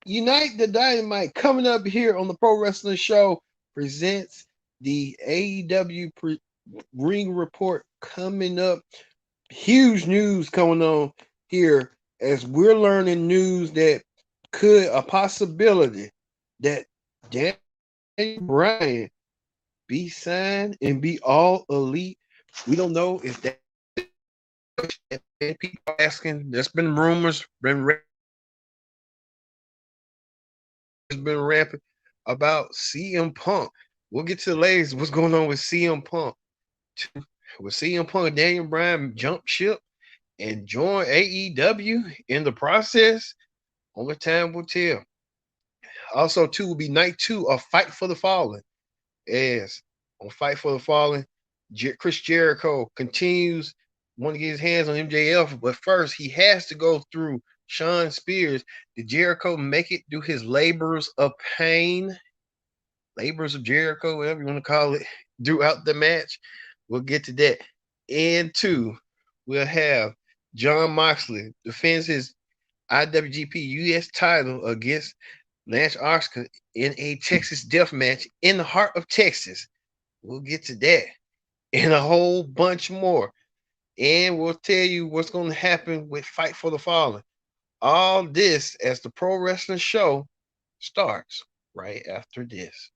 Unite the Dynamite coming up here on the Pro Wrestling Show presents the AEW Ring Report coming up. Huge news coming on here as we're learning news that could a possibility that Daniel Bryan be signed and be all elite. We don't know if that and people are asking. There's been rumors, been rampant about CM Punk. We'll get to the latest. What's going on with CM Punk? With CM Punk, Daniel Bryan jump ship and join AEW in the process. Only time will tell. Also, too, will be night 2 of Fight for the Fallen. As on Fight for the Fallen, Chris Jericho continues want to get his hands on MJF, but first he has to go through Sean Spears. Did Jericho make it through his labors of pain, labors of Jericho, whatever you want to call it, throughout the match? We'll get to that. And two, we'll have John Moxley defends his IWGP US title against Lance Oscar in a Texas death match in the heart of Texas. We'll get to that and a whole bunch more. And we'll tell you what's going to happen with Fight for the Fallen. All this as the Pro Wrestling Show starts right after this.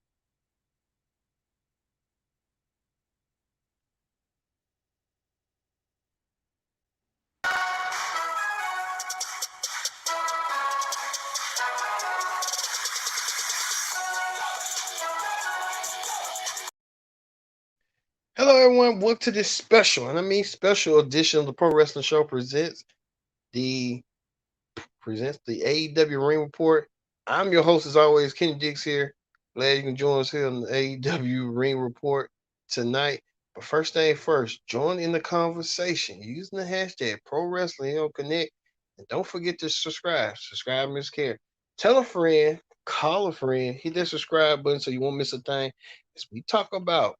Hello, everyone. Welcome to this special, and I mean special edition of the Pro Wrestling Show the presents the AEW Ring Report. I'm your host, as always, Kenny Dix here. Glad you can join us here on the AEW Ring Report tonight. But first thing first, join in the conversation using the hashtag Pro Wrestling Connect, and don't forget to subscribe. Subscribe, Miss Care. Tell a friend, call a friend, hit that subscribe button so you won't miss a thing as we talk about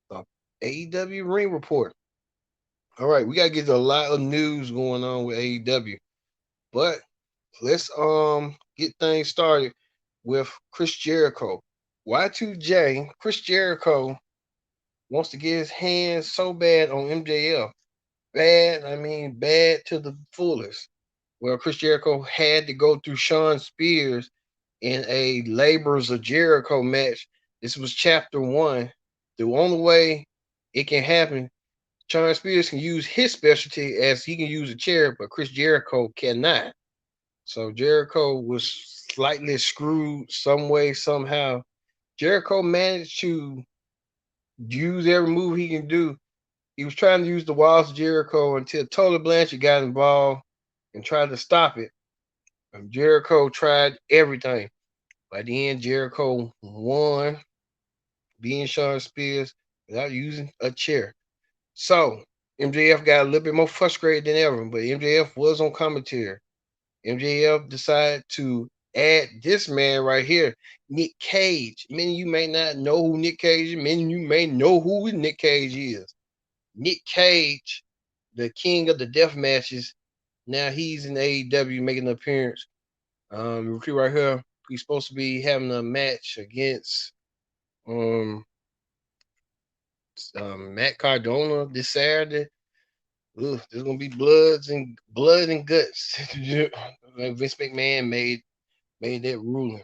the AEW Ring Report. All right, we gotta get a lot of news going on with AEW, but let's get things started with Chris Jericho. Y2J, Chris Jericho wants to get his hands so bad on MJF. Bad, I mean bad to the fullest. Well, Chris Jericho had to go through Sean Spears in a Labors of Jericho match. This was chapter 1. The only way it can happen, Sean Spears can use his specialty as he can use a chair, but Chris Jericho cannot. So Jericho was slightly screwed some way, somehow. Jericho managed to use every move he can do. He was trying to use the walls of Jericho until Tully Blanchard got involved and tried to stop it. And Jericho tried everything. By the end, Jericho won, being Sean Spears without using a chair. So MJF got a little bit more frustrated than ever, but MJF was on commentary. MJF decided to add this man right here, Nick Cage. Many of you may not know who Nick Cage is. Many of you may know who Nick Cage is. Nick Cage, the king of the death matches. Now he's in AEW making an appearance. Recruit right here. He's supposed to be having a match against um, Matt Cardona this Saturday. Ugh, there's gonna be blood and guts. Vince McMahon made that ruling.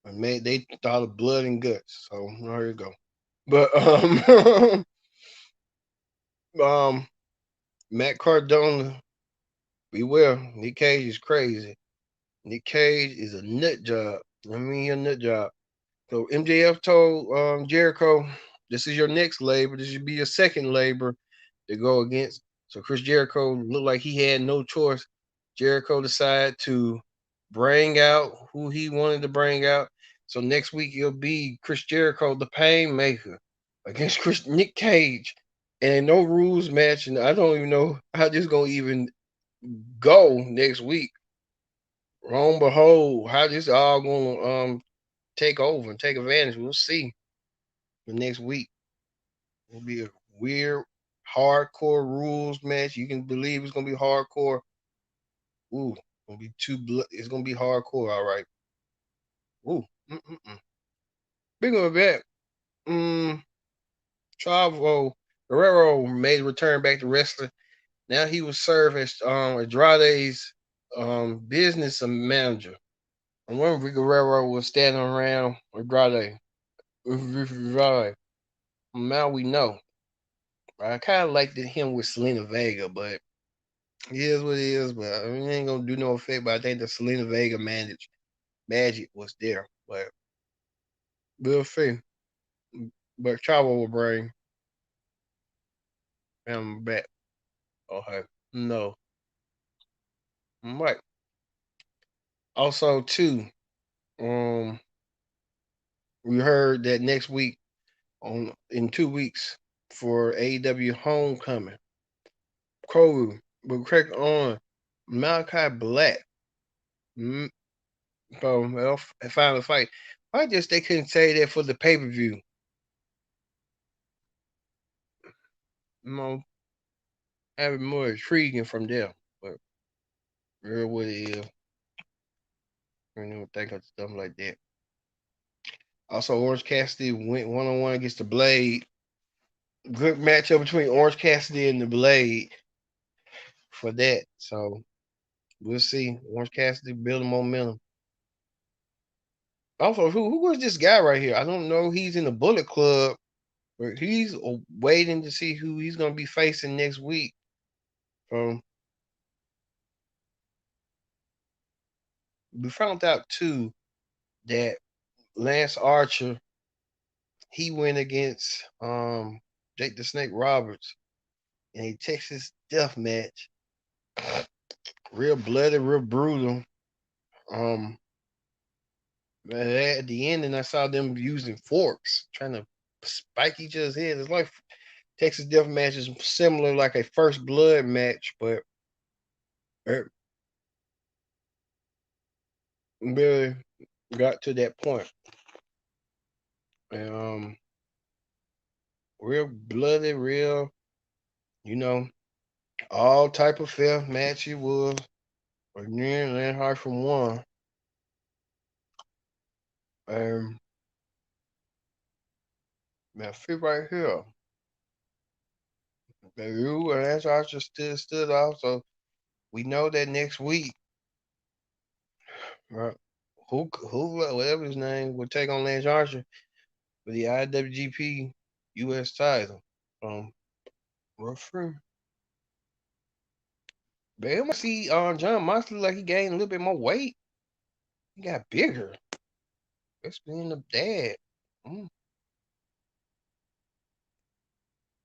And they thought of blood and guts. So there you go. But um Matt Cardona, beware. Nick Cage is crazy. Nick Cage is a nut job. I mean a nut job. So MJF told Jericho, this is your next labor. This should be your second labor to go against. So Chris Jericho looked like he had no choice. Jericho decided to bring out who he wanted to bring out. So next week it'll be Chris Jericho, the Painmaker, against Nick Cage, and no rules match. And I don't even know how this gonna even go next week. Wrong, behold, how this all gonna take over and take advantage. We'll see the next week. It'll be a weird, hardcore rules match. You can believe it's gonna be hardcore. Ooh. Gonna be it's gonna be hardcore, all right. Ooh. Big of that. Chavo Guerrero made a return back to wrestling. Now he will serve as Andrade's business manager. And when Guerrero was standing around Andrade. Now we know. I kind of liked him with Selena Vega, but it is what it is. But I mean, it ain't gonna do no effect. But I think the Selena Vega magic was there. But we'll see. But Chavo will bring him back. Okay. No. Right. Also, too, um, we heard that next week, in 2 weeks, for AEW Homecoming, Krogu will crack on Malachi Black. So final fight. Why just they couldn't say that for the pay-per-view? You know, have it more intriguing from there. But real what it is. I don't even think of stuff like that. Also, Orange Cassidy went 1-on-1 against the Blade. Good matchup between Orange Cassidy and the Blade for that. So we'll see. Orange Cassidy building momentum. Also, who was this guy right here? I don't know. He's in the Bullet Club, but he's waiting to see who he's going to be facing next week. So we found out too that Lance Archer, he went against Jake the Snake Roberts in a Texas death match. Real bloody, real brutal. At the end, and I saw them using forks, trying to spike each other's head. It's like Texas death match is similar, like a first blood match, but really got to that point. And real bloody, real, all type of fair match it was. But near and hard from one. That fit right here. The you and Lance Archer stood off. So we know that next week, right? Who whatever his name will take on Lance Archer for the IWGP US title. Referee. Man, I see John Moxley like he gained a little bit more weight. He got bigger. That's being the dad.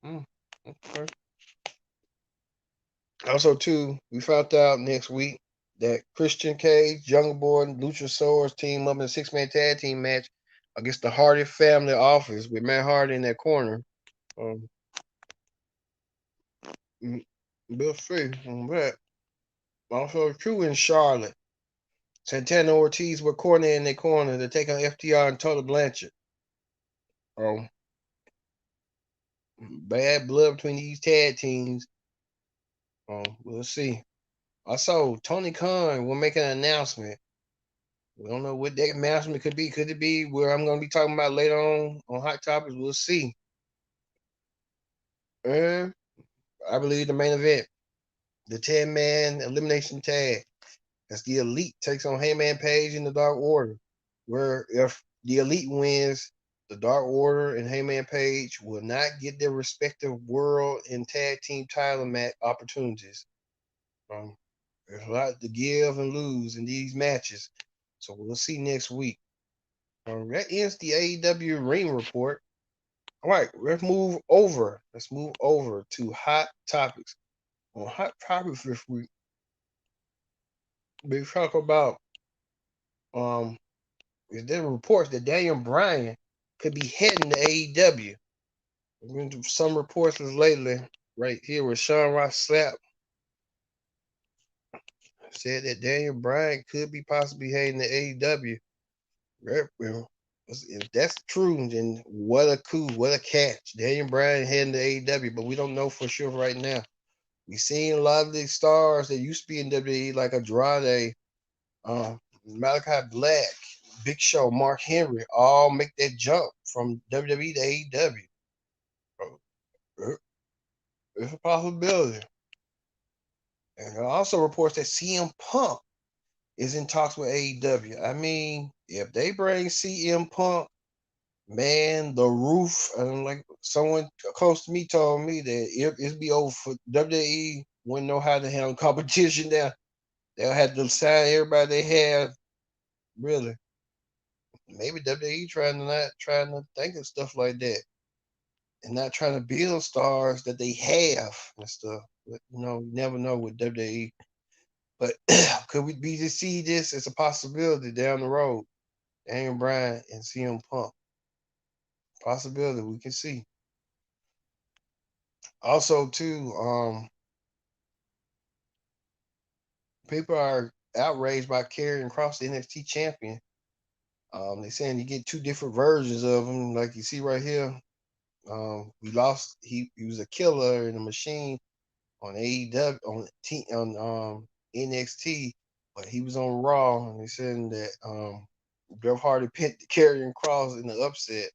Mm, okay. Also, too, we found out next week that Christian Cage, Jungle Boy, and Luchasaurus team up in a 6-man tag team match against the Hardy Family Office with Matt Hardy in that corner. Bill Free on that. Also, true in Charlotte. Santana Ortiz were corner in their corner to take on FTR and Total Blanchard. Bad blood between these tag teams. We'll see. Also, Tony Khan will make an announcement. We don't know what that announcement could be. Could it be where I'm going to be talking about later on Hot Topics? We'll see. And I believe the main event, the 10-man elimination tag, as the Elite takes on Hangman Page in the Dark Order, where if the Elite wins, the Dark Order and Hangman Page will not get their respective world and tag team title match opportunities. There's a lot to give and lose in these matches. So we'll see next week. That ends the AEW Ring Report. All right, let's move over. To Hot Topics. On Hot Topics this week, we talk about there are reports that Daniel Bryan could be heading to AEW. Some reports lately, right here with Sean Ross Sapp, said that Daniel Bryan could be possibly heading to AEW. If that's true, then what a coup, what a catch. Daniel Bryan heading to AEW, but we don't know for sure right now. We seen a lot of these stars that used to be in WWE, like Andrade, Malachi Black, Big Show, Mark Henry, all make that jump from WWE to AEW. It's a possibility. And it also reports that CM Punk is in talks with AEW. I mean, if they bring CM Punk, man, the roof, and like someone close to me told me that it'd be over for WWE. Wouldn't know how to handle competition there. They'll have to sign everybody they have. Really, maybe WWE trying to think of stuff like that, and not trying to build stars that they have and stuff. But you never know with WWE. But could we be to see this as a possibility down the road? Daniel Bryan and CM Punk. Possibility we can see. Also, too, people are outraged by Karrion Kross, the NXT champion. They're saying you get two different versions of him, like you see right here. We lost. He was a killer in a machine on AEW on NXT, but he was on Raw, and they saying that Jeff Hardy pinned Karrion Kross in the upset.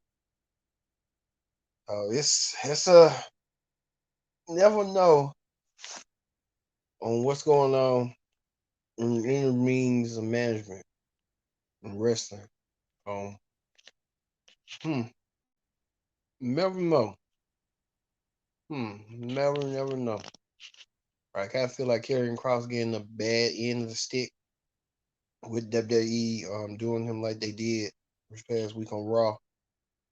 It's a never know on what's going on in the inner means of management and wrestling. Hmm, never know. Never know. I kind of feel like Karrion Kross getting the bad end of the stick with WWE doing him like they did this past week on Raw.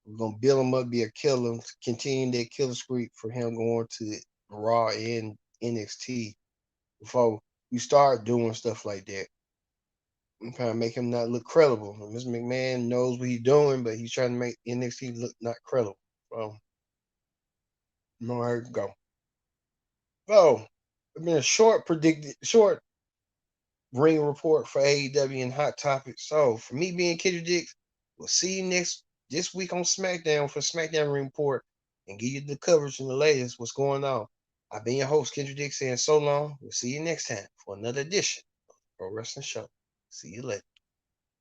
We're gonna build him up, be a killer, continue that killer streak for him going to Raw and NXT before we start doing stuff like that. I'm trying to make him not look credible. Mr. McMahon knows what he's doing, but he's trying to make NXT look not credible. So, know how it go. So, it's been a short ring report for AEW and Hot Topics. So, for me being Kendrick Dix, we'll see you this week on SmackDown for SmackDown Ring Report and give you the coverage and the latest what's going on. I've been your host, Kendrick Dix, saying so long. We'll see you next time for another edition of Pro Wrestling Show. See you later.